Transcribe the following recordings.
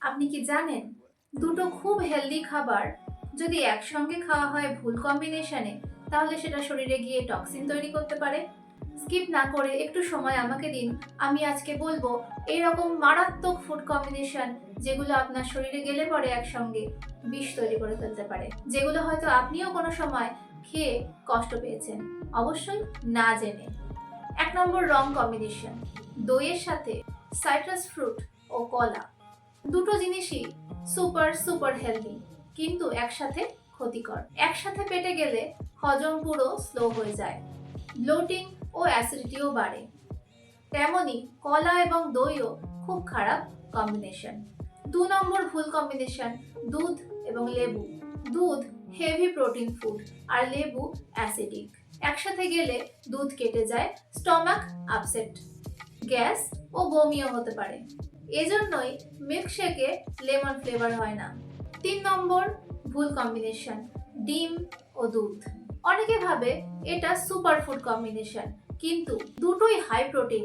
আপনি কি জানেন দুটো খুব হেলদি খাবার যদি একসঙ্গে খাওয়া হয় ভুল কম্বিনেশনে তাহলে সেটা শরীরে গিয়ে টক্সিন তৈরি করতে পারে? স্কিপ না করে একটু সময় আমাকে দিন। আমি আজকে বলবো এইরকম মারাত্মক ফুড কম্বিনেশন যেগুলো আপনার শরীরে গেলে পরে একসঙ্গে বিষ তৈরি করে ফেলতে পারে, যেগুলো হয়তো আপনিও কোনো সময় খেয়ে কষ্ট পেয়েছেন, অবশ্যই না জেনে। 1 নম্বর রং কম্বিনেশন, দইয়ের সাথে সাইট্রাস ফ্রুট ও কলা। দুটো জিনিসই সুপার সুপার হেলদি, কিন্তু একসাথে ক্ষতিকর। একসাথে পেটে গেলে হজম পুরো স্লো হয়ে যায়, ব্লোটিং ও অ্যাসিডিটিও বাড়ে। তেমনি কলা এবং দইও খুব খারাপ কম্বিনেশন। 2 নম্বর ভুল কম্বিনেশন, দুধ এবং লেবু। দুধ হেভি প্রোটিন ফুড আর লেবু অ্যাসিডিক। একসাথে গেলে দুধ কেটে যায়, স্টমাক আপসেট, গ্যাস ও বমিও হতে পারে। এজন্যই মিল্কশেকে লেমন ফ্লেভার হয় না। 3 নম্বর ভুল কম্বিনেশন, ডিম ও দুধ। অনেকে ভাবে এটা সুপার ফুড কম্বিনেশন, কিন্তু দুটোই হাই প্রোটিন।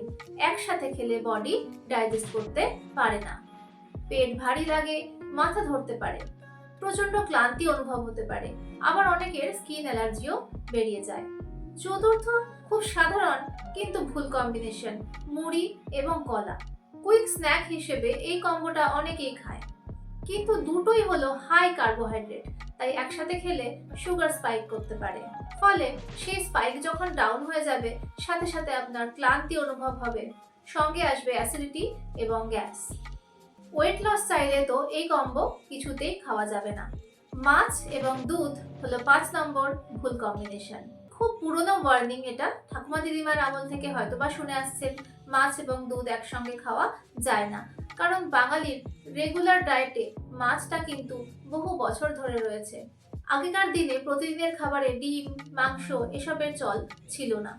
একসাথে খেলে বডি ডাইজেস্ট করতে পারে না, পেট ভারী লাগে, মাথা ধরতে পারে, প্রচন্ড ক্লান্তি অনুভব হতে পারে, আবার অনেকের স্কিন অ্যালার্জিও বেরিয়ে যায়। চতুর্থ খুব সাধারণ কিন্তু ভুল কম্বিনেশন, মুড়ি এবং কলা। কুইক স্ন্যাক হিসেবে এই কম্বোটা অনেকেই খায়, কিন্তু দুটোই হলো হাই কার্বোহাইড্রেট, তাই একসাথে খেলে সুগার স্পাইক করতে পারে। ফলে সেই স্পাইক যখন ডাউন হয়ে যাবে, সাথে সাথে আপনার ক্লান্তি অনুভব হবে, সঙ্গে আসবে অ্যাসিডিটি এবং গ্যাস। ওয়েট লস চাইলে তো এই কম্বো কিছুতেই খাওয়া যাবে না। মাছ এবং দুধ হলো 5 নম্বর ভুল কম্বিনেশন। খুব পুরনো ওয়ার্নিং এটা, ঠাকুমা দিদিমার আমল থেকে হয়তোবা শুনে আসছেন মাছ এবং দুধ একসঙ্গে খাওয়া যায় না, কারণ বাঙালির রেগুলার ডায়েটে মাছটা কিন্তু বহু বছর ধরে রয়েছে। আগেকার দিনে প্রতিদিনের খাবারে ডিম, মাংস এসবের চল ছিল না,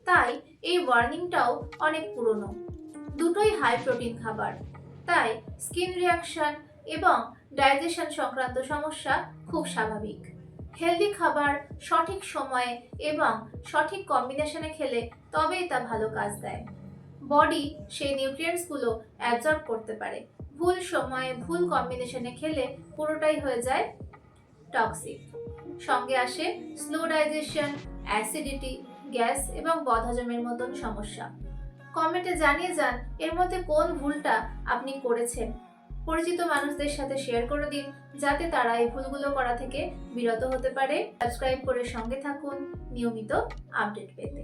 তাই এই ওয়ার্নিংটাও অনেক পুরনো। দুটোই হাই প্রোটিন খাবার, তাই স্কিন রিয়াকশন এবং ডাইজেশন সংক্রান্ত সমস্যা খুব স্বাভাবিক। হেলদি খাবার সঠিক সময়ে এবং সঠিক কম্বিনেশনে খেলে তবেই তা ভালো কাজ দেয়। বডি সেই নিউট্রিয়েন্টসগুলো অ্যাবজর্ব করতে পারে। ভুল সময়ে ভুল কম্বিনেশনে খেলে পুরোটাই হয়ে যায় টক্সিক। সঙ্গে আসে স্লো ডাইজেশন, অ্যাসিডিটি, গ্যাস এবং বদহজমের মতন সমস্যা। কমেন্টে জানিয়ে যান এর মধ্যে কোন ভুলটা আপনি করেছেন। পরিচিত মানুষদের সাথে শেয়ার করে দিন, যাতে তারা এই ভুলগুলো করা থেকে বিরত হতে পারে। সাবস্ক্রাইব করে সঙ্গে থাকুন নিয়মিত আপডেট পেতে।